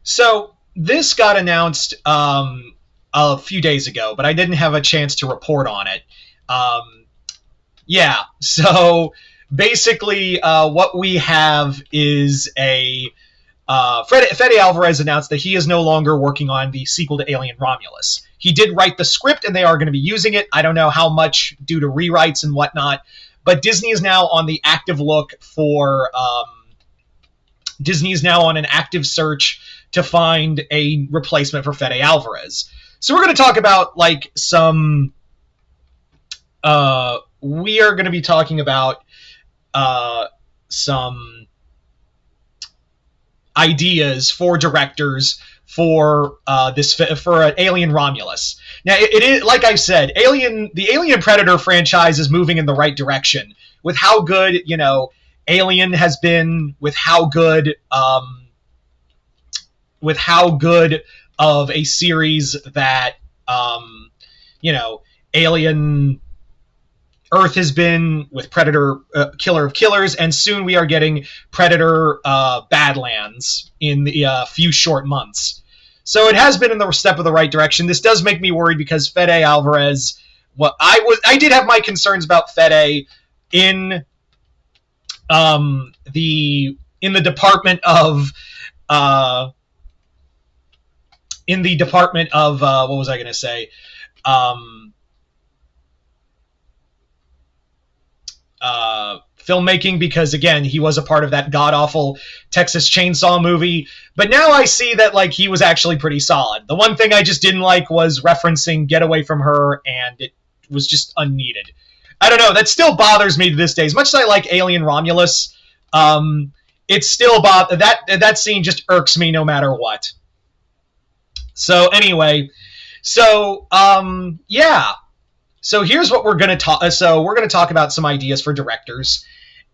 So this got announced a few days ago, but I didn't have a chance to report on it. Um, yeah, so basically, what we have is Fede Alvarez announced that he is no longer working on the sequel to Alien Romulus. He did write the script, and they are going to be using it. I don't know how much due to rewrites and whatnot, but Disney is now on the active look for. Disney is now on an active search to find a replacement for Fede Alvarez. So we're going to talk about like some. We are going to be talking about some ideas for directors for Alien Romulus. Now, it is like I've said, the Alien Predator franchise is moving in the right direction with how good Alien has been, with how good of a series that Alien Earth has been, with Predator Killer of Killers, and soon we are getting Predator Badlands in the few short months. So it has been in the step of the right direction. This does make me worried because Fede Alvarez. I did have my concerns about Fede in the department of what was I going to say? Filmmaking, because again, he was a part of that god-awful Texas Chainsaw movie, but now I see that like he was actually pretty solid. The one thing I just didn't like was referencing Get Away From Her, and it was just unneeded. I don't know, that still bothers me to this day. As much as I like Alien Romulus, it's still that scene just irks me no matter what. So anyway, yeah. So here's what we're going to talk. So we're going to talk about some ideas for directors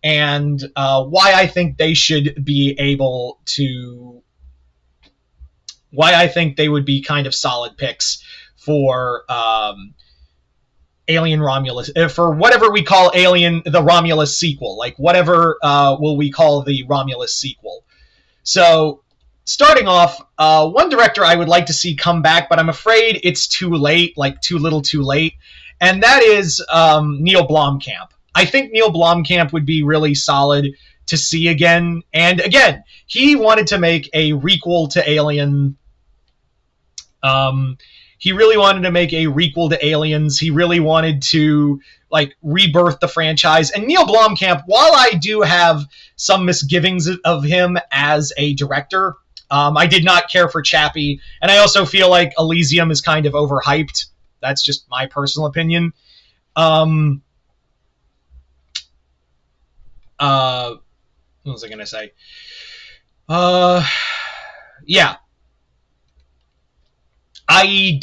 and why I think they should be able to. Why I think they would be kind of solid picks for Alien Romulus, for whatever we call Alien, the Romulus sequel. Like whatever will we call the Romulus sequel. So starting off, one director I would like to see come back, but I'm afraid it's too late, like too little too late. And that is Neil Blomkamp. I think Neil Blomkamp would be really solid to see again. And again, he wanted to make a requel to Alien. He really wanted to make a requel to Aliens. He really wanted to like rebirth the franchise. And Neil Blomkamp, while I do have some misgivings of him as a director, I did not care for Chappie. And I also feel like Elysium is kind of overhyped. That's just my personal opinion. What was I going to say? Yeah. I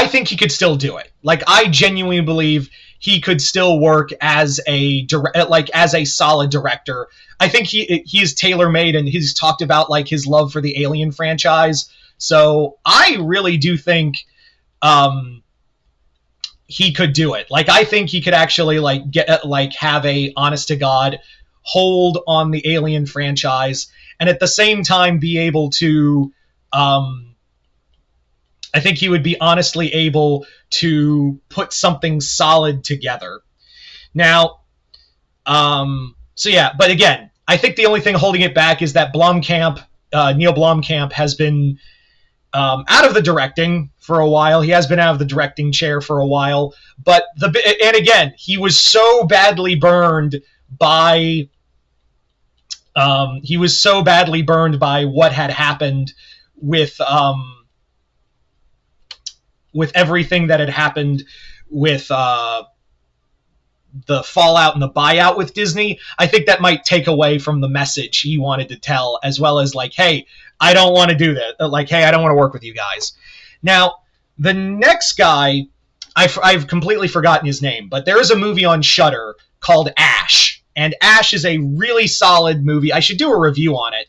think he could still do it. Like, I genuinely believe he could still work as a solid director. I think he's tailor-made, and he's talked about like his love for the Alien franchise. So I really do think he could do it. Like, I think he could actually have a honest to God hold on the Alien franchise, and at the same time be able to I think he would be honestly able to put something solid together. Now, so yeah, but again, I think the only thing holding it back is that Neil Blomkamp has been out of the directing for a while. He has been out of the directing chair for a while, and again, he was so badly burned by what had happened with everything that had happened with the fallout and the buyout with Disney. I think that might take away from the message he wanted to tell, as well as like, hey, I don't want to do that. Like, hey, I don't want to work with you guys. Now, the next guy, I've completely forgotten his name, but there is a movie on Shudder called Ash, and Ash is a really solid movie. I should do a review on it.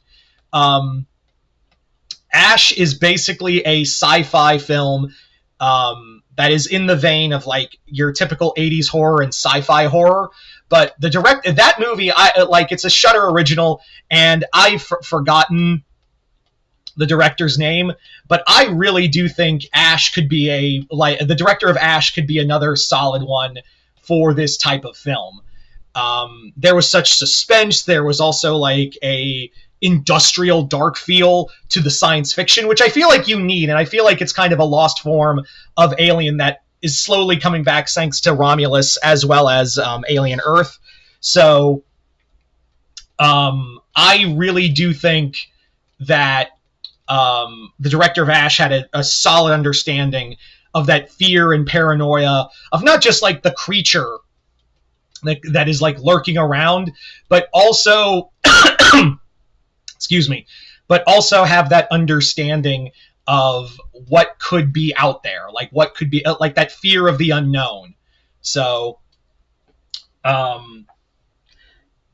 Ash is basically a sci-fi film that is in the vein of like your typical 80s horror and sci-fi horror, but that movie, it's a Shudder original, and I've forgotten the director's name, but I really do think Ash could be the director of Ash could be another solid one for this type of film. There was such suspense. There was also like a industrial dark feel to the science fiction, which I feel like you need, and I feel like it's kind of a lost form of Alien that is slowly coming back thanks to Romulus as well as Alien Earth. So I really do think that the director of Ash had a solid understanding of that fear and paranoia of not just like the creature that is like lurking around, but also, excuse me, but also have that understanding of what could be out there, like what could be like that fear of the unknown. So,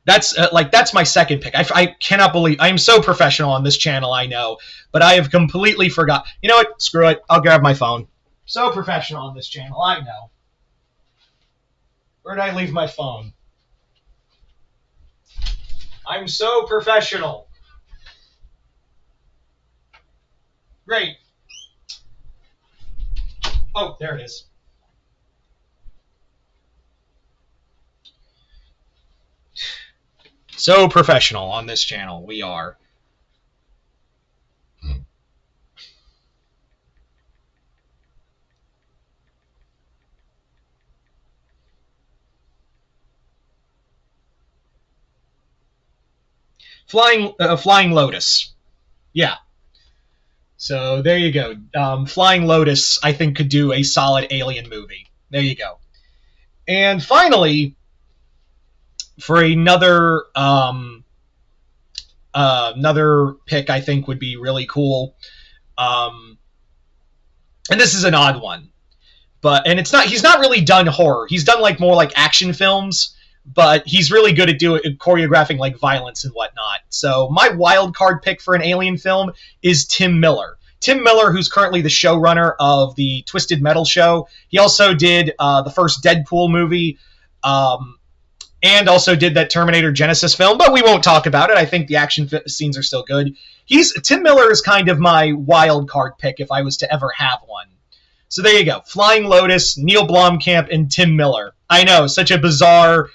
that's my second pick. I cannot believe I'm so professional on this channel. I know, but I have completely forgot. You know what? Screw it. I'll grab my phone. So professional on this channel. I know. Where did I leave my phone? I'm so professional. Great. Oh, there it is. So professional on this channel. We are. Flying Lotus. Yeah. So there you go. Flying Lotus, I think, could do a solid Alien movie. There you go. And finally, for another another pick, I think would be really cool. And this is an odd one, and he's not really done horror. He's done like more like action films, but he's really good at choreographing like violence and whatnot. So my wild card pick for an Alien film is Tim Miller. Tim Miller, who's currently the showrunner of the Twisted Metal show. He also did the first Deadpool movie, and also did that Terminator Genesis film, but we won't talk about it. I think the action scenes are still good. Tim Miller is kind of my wild card pick if I was to ever have one. So there you go. Flying Lotus, Neil Blomkamp, and Tim Miller. I know, such a bizarre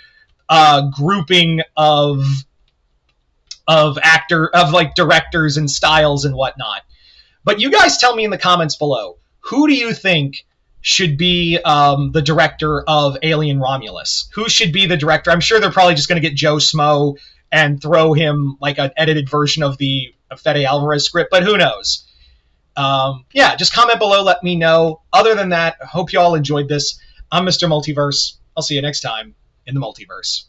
grouping of like directors and styles and whatnot. But you guys tell me in the comments below, who do you think should be the director of Alien Romulus? Who should be the director? I'm sure they're probably just going to get Joe Smo and throw him like an edited version of the Fede Alvarez script, but who knows? Yeah, just comment below, let me know. Other than that, I hope you all enjoyed this. I'm Mr. Multiverse. I'll see you next time in the multiverse.